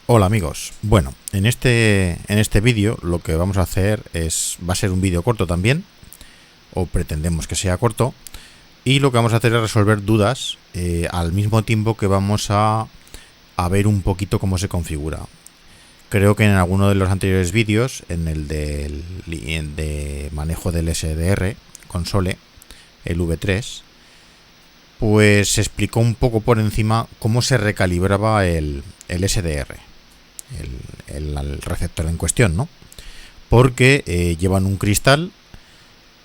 Hola amigos, bueno, en este vídeo lo que vamos a hacer va a ser un vídeo corto también, o pretendemos que sea corto, y lo que vamos a hacer es resolver dudas al mismo tiempo que vamos a ver un poquito cómo se configura. Creo que en alguno de los anteriores vídeos, en el de manejo del SDR console, el V3, pues se explicó un poco por encima cómo se recalibraba el SDR. El receptor en cuestión, ¿no? Porque llevan un cristal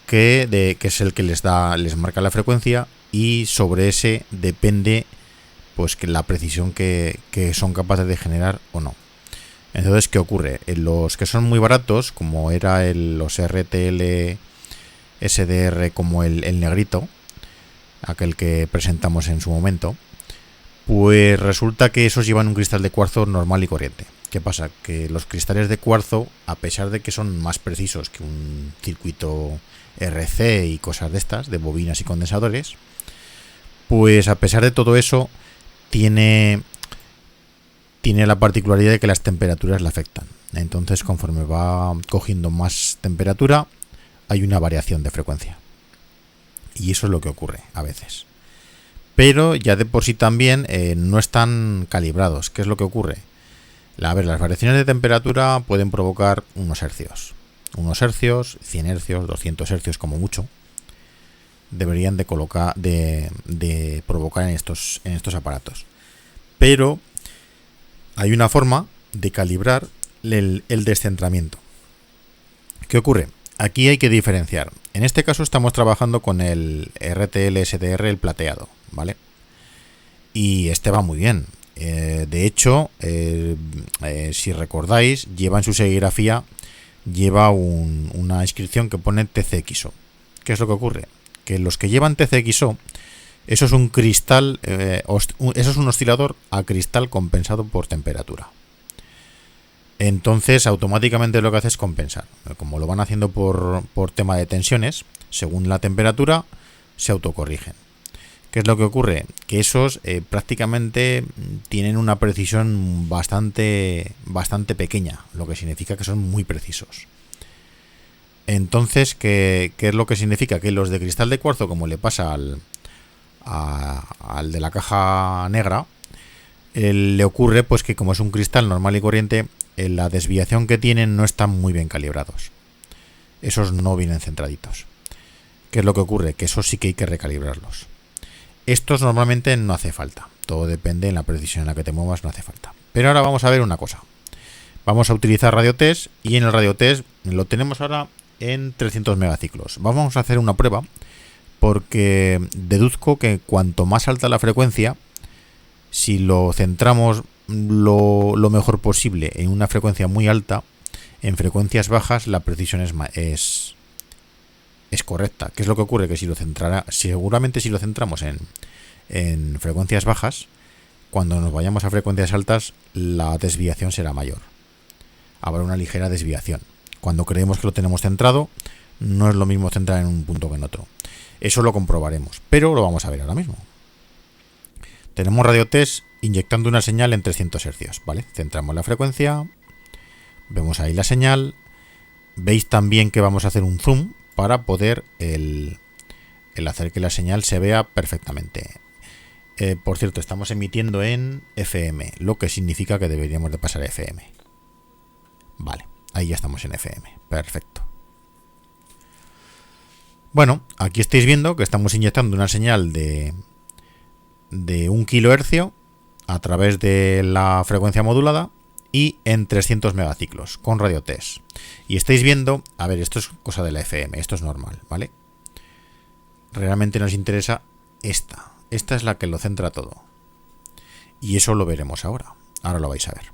que es el que les marca la frecuencia, y sobre ese depende pues que la precisión que son capaces de generar o no. Entonces, ¿qué ocurre? En los que son muy baratos, como era los RTL SDR, como el negrito, aquel que presentamos en su momento, pues resulta que esos llevan un cristal de cuarzo normal y corriente. ¿Qué pasa? Que los cristales de cuarzo, a pesar de que son más precisos que un circuito RC y cosas de estas, de bobinas y condensadores, pues a pesar de todo eso, tiene la particularidad de que las temperaturas le afectan. Entonces, conforme va cogiendo más temperatura, hay una variación de frecuencia. Y eso es lo que ocurre a veces. Pero ya de por sí también no están calibrados. ¿Qué es lo que ocurre? Las variaciones de temperatura pueden provocar unos hercios. 100 hercios, 200 hercios como mucho. Deberían de provocar en estos aparatos. Pero hay una forma de calibrar el descentramiento. ¿Qué ocurre? Aquí hay que diferenciar. En este caso estamos trabajando con el RTL SDR, el plateado, ¿vale? Y este va muy bien. De hecho, si recordáis, lleva en su serigrafía una inscripción que pone TCXO. ¿Qué es lo que ocurre? Que los que llevan TCXO, eso es un cristal, eso es un oscilador a cristal compensado por temperatura. Entonces, automáticamente lo que hace es compensar. Como lo van haciendo por tema de tensiones, según la temperatura, se autocorrigen. ¿Qué es lo que ocurre? Que esos prácticamente tienen una precisión bastante pequeña, lo que significa que son muy precisos. Entonces, ¿qué es lo que significa? Que los de cristal de cuarzo, como le pasa al de la caja negra, le ocurre pues que como es un cristal normal y corriente, la desviación que tienen no están muy bien calibrados. Esos no vienen centraditos. ¿Qué es lo que ocurre? Que esos sí que hay que recalibrarlos. Estos normalmente no hace falta. Todo depende en la precisión en la que te muevas, no hace falta. Pero ahora vamos a ver una cosa. Vamos a utilizar radiotest, y en el radiotest lo tenemos ahora en 300 megaciclos. Vamos a hacer una prueba porque deduzco que cuanto más alta la frecuencia, si lo centramos lo mejor posible en una frecuencia muy alta, en frecuencias bajas la precisión es correcta. ¿Qué es lo que ocurre? Que seguramente si lo centramos en frecuencias bajas, cuando nos vayamos a frecuencias altas, la desviación será mayor. Habrá una ligera desviación. Cuando creemos que lo tenemos centrado, no es lo mismo centrar en un punto que en otro. Eso lo comprobaremos, pero lo vamos a ver ahora mismo. Tenemos radiotest inyectando una señal en 300 Hz, ¿vale? Centramos la frecuencia, vemos ahí la señal. Veis también que vamos a hacer un zoom para poder el hacer que la señal se vea perfectamente. Por cierto, estamos emitiendo en FM, lo que significa que deberíamos de pasar a FM. Vale, ahí ya estamos en FM, perfecto. Bueno, aquí estáis viendo que estamos inyectando una señal de 1 kHz a través de la frecuencia modulada y en 300 megaciclos con radiotest. Y estáis viendo, a ver, esto es cosa de la FM, esto es normal, ¿vale? Realmente nos interesa esta es la que lo centra todo. Y eso lo veremos ahora lo vais a ver.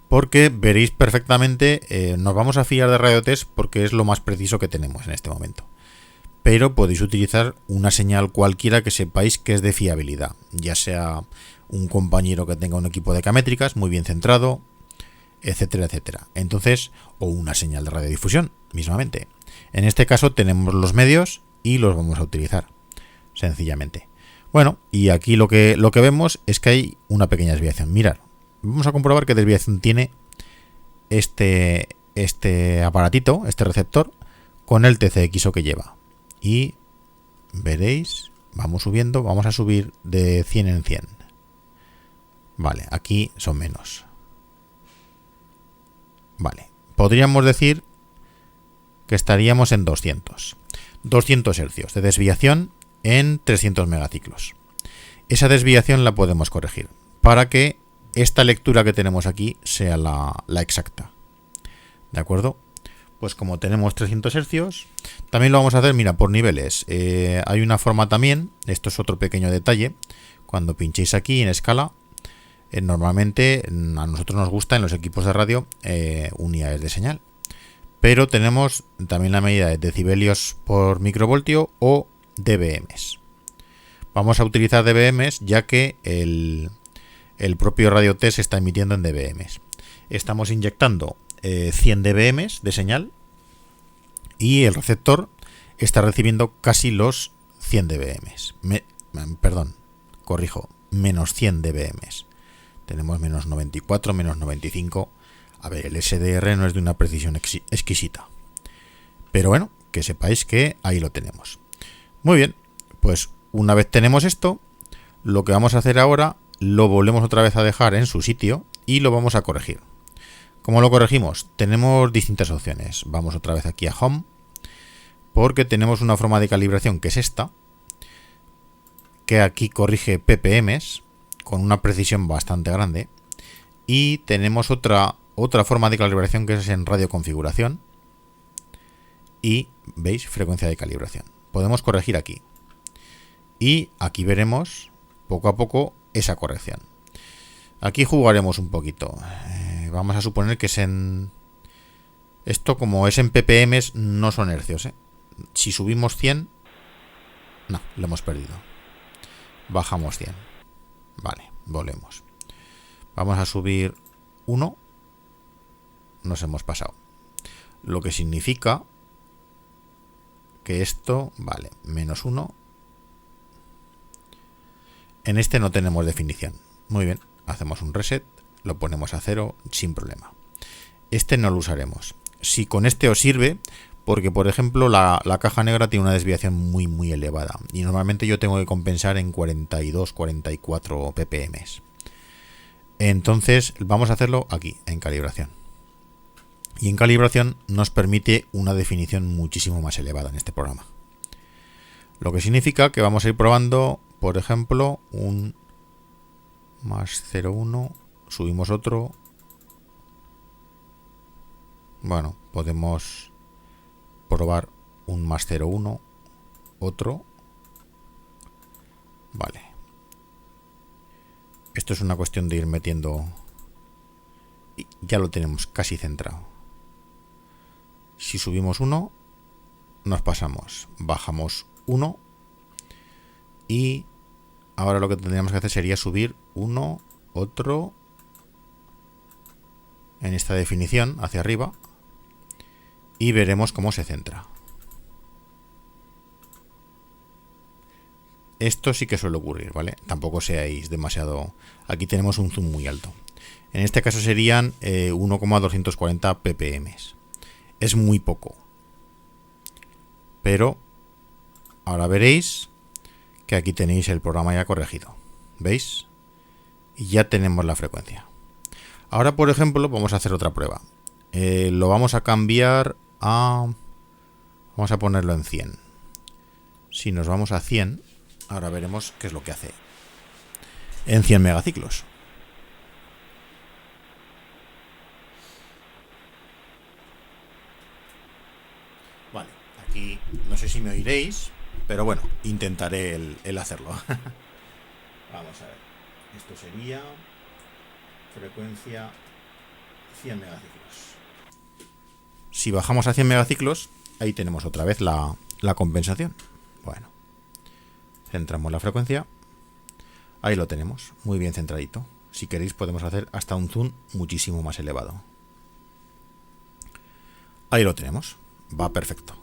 Porque veréis perfectamente, nos vamos a fiar de radiotest porque es lo más preciso que tenemos en este momento. Pero podéis utilizar una señal cualquiera que sepáis que es de fiabilidad, ya sea un compañero que tenga un equipo de K-métricas muy bien centrado, etcétera, etcétera. Entonces, o una señal de radiodifusión, mismamente. En este caso tenemos los medios y los vamos a utilizar, sencillamente. Bueno, y aquí lo que vemos es que hay una pequeña desviación. Mirad, vamos a comprobar qué desviación tiene este aparatito, este receptor, con el TCXO que lleva. Y veréis, vamos subiendo, vamos a subir de 100 en 100. Vale, aquí son menos. Vale, podríamos decir que estaríamos en 200 hercios de desviación en 300 megaciclos. Esa desviación la podemos corregir para que esta lectura que tenemos aquí sea la exacta. ¿De acuerdo? Pues como tenemos 300 hercios, también lo vamos a hacer, mira, por niveles. Hay una forma también, esto es otro pequeño detalle, cuando pinchéis aquí en escala, normalmente a nosotros nos gusta en los equipos de radio unidades de señal. Pero tenemos también la medida de decibelios por microvoltio o dBms. Vamos a utilizar dBms ya que el propio radio T se está emitiendo en dBms. Estamos inyectando 100 dBms de señal y el receptor está recibiendo casi los 100 dBms. Perdón, corrijo, menos 100 dBms. Tenemos menos 94, menos 95. A ver, el SDR no es de una precisión exquisita. Pero bueno, que sepáis que ahí lo tenemos. Muy bien, pues una vez tenemos esto, lo que vamos a hacer ahora, lo volvemos otra vez a dejar en su sitio y lo vamos a corregir. ¿Cómo lo corregimos? Tenemos distintas opciones. Vamos otra vez aquí a Home, porque tenemos una forma de calibración que es esta, que aquí corrige ppms con una precisión bastante grande, y tenemos otra forma de calibración que es en radio configuración, y veis, frecuencia de calibración. Podemos corregir aquí y aquí veremos poco a poco esa corrección. Aquí jugaremos un poquito. Vamos a suponer que es en... Esto, como es en ppm, no son hercios, ¿eh? Si subimos 100... No, lo hemos perdido. Bajamos 100. Vale, volvemos. Vamos a subir 1. Nos hemos pasado. Lo que significa que esto... Vale, menos 1. En este no tenemos definición. Muy bien, hacemos un reset. Lo ponemos a 0 sin problema. Este no lo usaremos. Si con este os sirve, porque por ejemplo la caja negra tiene una desviación muy elevada y normalmente yo tengo que compensar en 42-44 ppm. Entonces vamos a hacerlo aquí, en calibración. Y en calibración nos permite una definición muchísimo más elevada en este programa. Lo que significa que vamos a ir probando, por ejemplo, un más 0,1. Subimos otro. Bueno, podemos probar un más 0,1. Otro. Vale. Esto es una cuestión de ir metiendo. Y ya lo tenemos casi centrado. Si subimos 1, nos pasamos. Bajamos 1. Y ahora lo que tendríamos que hacer sería subir 1, otro, en esta definición hacia arriba, y veremos cómo se centra. Esto sí que suele ocurrir, ¿vale? Tampoco seáis demasiado... Aquí tenemos un zoom muy alto. En este caso serían 1,240 ppm. Es muy poco. Pero ahora veréis que aquí tenéis el programa ya corregido. ¿Veis? Y ya tenemos la frecuencia. Ahora, por ejemplo, vamos a hacer otra prueba. Lo vamos a cambiar a... Vamos a ponerlo en 100. Si nos vamos a 100, ahora veremos qué es lo que hace en 100 megaciclos. Vale, aquí no sé si me oiréis, pero bueno, intentaré el hacerlo. Vamos a ver. Esto sería frecuencia 100 megaciclos. Si bajamos a 100 megaciclos, ahí tenemos otra vez la compensación. Bueno, centramos la frecuencia. Ahí lo tenemos, muy bien centradito. Si queréis podemos hacer hasta un zoom muchísimo más elevado. Ahí lo tenemos, va perfecto.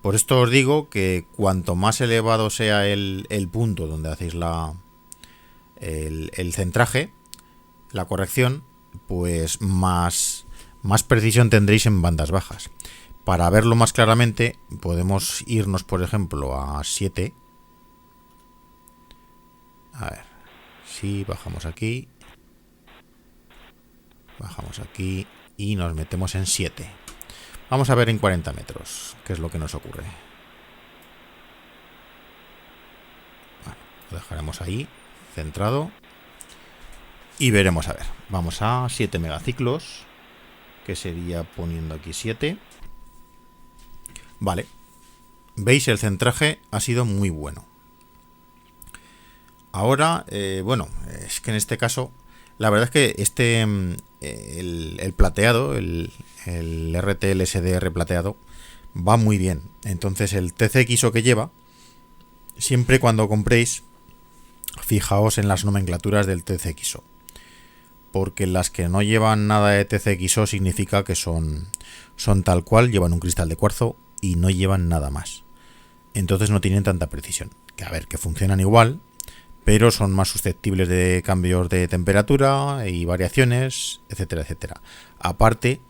Por esto os digo que cuanto más elevado sea el punto donde hacéis el centraje, la corrección, pues más precisión tendréis en bandas bajas. Para verlo más claramente, podemos irnos, por ejemplo, a 7. A ver, si bajamos aquí y nos metemos en 7. Vamos a ver en 40 metros qué es lo que nos ocurre. Bueno, lo dejaremos ahí, centrado. Y veremos, a ver, vamos a 7 megaciclos, que sería poniendo aquí 7. Vale, veis, el centraje ha sido muy bueno. Ahora, bueno, es que en este caso, la verdad es que el plateado, el RTL SDR plateado, va muy bien. Entonces el TCXO que lleva, siempre cuando compréis, fijaos en las nomenclaturas del TCXO. Porque las que no llevan nada de TCXO significa que son tal cual, llevan un cristal de cuarzo y no llevan nada más. Entonces no tienen tanta precisión. Que a ver, que funcionan igual, pero son más susceptibles de cambios de temperatura y variaciones, etcétera, etcétera. Aparte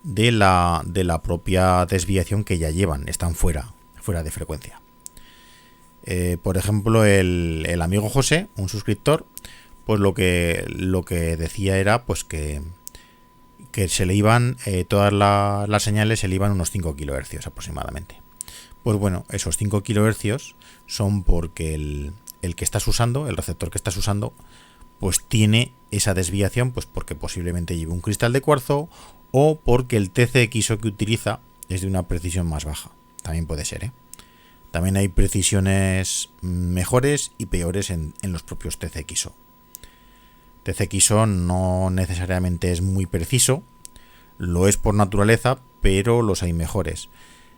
de la propia desviación que ya llevan, están fuera de frecuencia. Por ejemplo, el amigo José, un suscriptor, pues lo que decía era pues que se le iban todas las señales, se le iban unos 5 kHz aproximadamente. Pues bueno, esos 5 kHz son porque el que estás usando, el receptor que estás usando, pues tiene esa desviación, pues porque posiblemente lleve un cristal de cuarzo o porque el TCXO que utiliza es de una precisión más baja. También puede ser, ¿eh? También hay precisiones mejores y peores en los propios TCXO. TCXO no necesariamente es muy preciso, lo es por naturaleza, pero los hay mejores.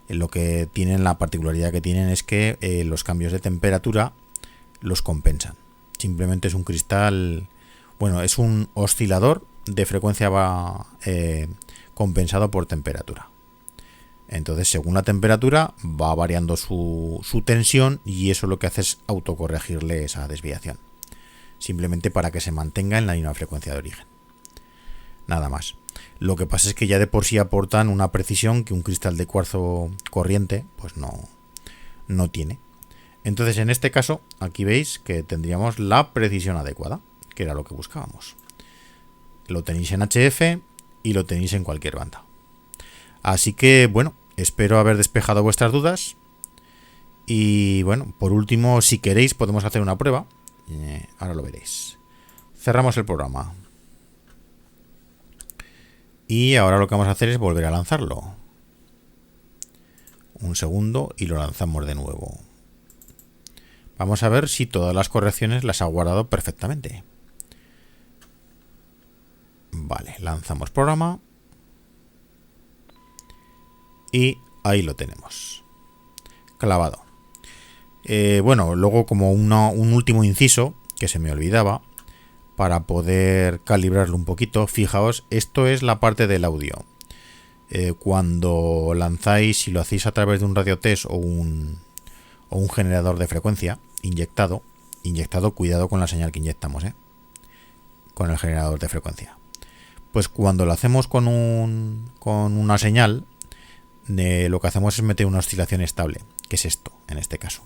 Lo que tienen, la particularidad que tienen es que los cambios de temperatura los compensan. Simplemente es un cristal, bueno, es un oscilador de frecuencia compensado por temperatura. Entonces, según la temperatura, va variando su tensión y eso lo que hace es autocorregirle esa desviación. Simplemente para que se mantenga en la misma frecuencia de origen. Nada más. Lo que pasa es que ya de por sí aportan una precisión que un cristal de cuarzo corriente pues no tiene. Entonces, en este caso, aquí veis que tendríamos la precisión adecuada, que era lo que buscábamos. Lo tenéis en HF y lo tenéis en cualquier banda. Así que, bueno, espero haber despejado vuestras dudas. Y bueno, por último, si queréis, podemos hacer una prueba. Ahora lo veréis. Cerramos el programa. Y ahora lo que vamos a hacer es volver a lanzarlo. Un segundo y lo lanzamos de nuevo. Vamos a ver si todas las correcciones las ha guardado perfectamente. Vale, lanzamos programa. Y ahí lo tenemos. Clavado. Bueno, luego como un último inciso que se me olvidaba, para poder calibrarlo un poquito, fijaos, esto es la parte del audio. Cuando lanzáis, si lo hacéis a través de un radiotest o un generador de frecuencia inyectado, cuidado con la señal que inyectamos, con el generador de frecuencia. Pues cuando lo hacemos con una señal, lo que hacemos es meter una oscilación estable, que es esto, en este caso.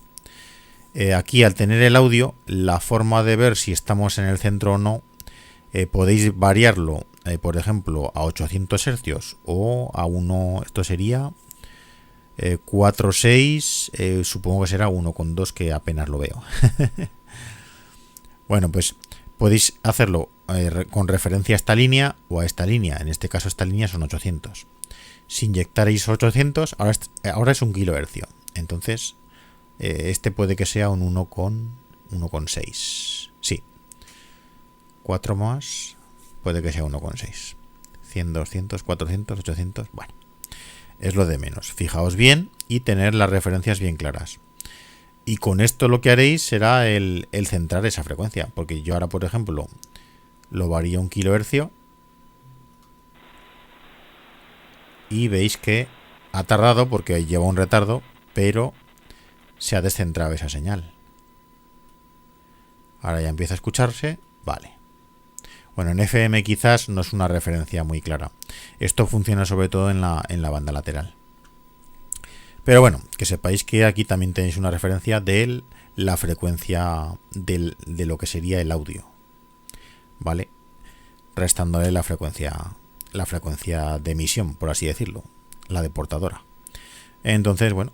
Aquí, al tener el audio, la forma de ver si estamos en el centro o no, podéis variarlo, por ejemplo, a 800 Hz o a 1, esto sería 4.6, supongo que será 1.2, que apenas lo veo. Bueno, pues podéis hacerlo con referencia a esta línea o a esta línea. En este caso, esta línea son 800. Si inyectarais 800, ahora es 1 kHz. Entonces, este puede que sea un 1.6. Sí. 4 más, puede que sea 1.6. 100, 200, 400, 800. Bueno, es lo de menos. Fijaos bien y tener las referencias bien claras. Y con esto lo que haréis será el centrar esa frecuencia. Porque yo ahora, por ejemplo, lo varío 1 kHz. Y veis que ha tardado porque lleva un retardo, pero se ha descentrado esa señal. Ahora ya empieza a escucharse. Vale. Bueno, en FM quizás no es una referencia muy clara. Esto funciona sobre todo en la banda lateral. Pero bueno, que sepáis que aquí también tenéis una referencia de la frecuencia de lo que sería el audio, ¿vale? Restándole la frecuencia de emisión, por así decirlo, la de portadora. Entonces, bueno,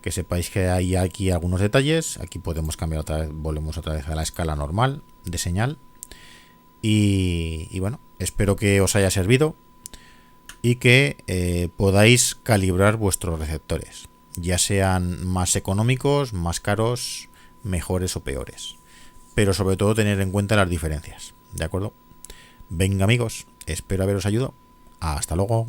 que sepáis que hay aquí algunos detalles. Aquí podemos cambiar otra vez, volvemos otra vez a la escala normal de señal. Y bueno, espero que os haya servido y que podáis calibrar vuestros receptores, ya sean más económicos, más caros, mejores o peores, pero sobre todo tener en cuenta las diferencias, ¿de acuerdo? Venga amigos, espero haberos ayudado. Hasta luego.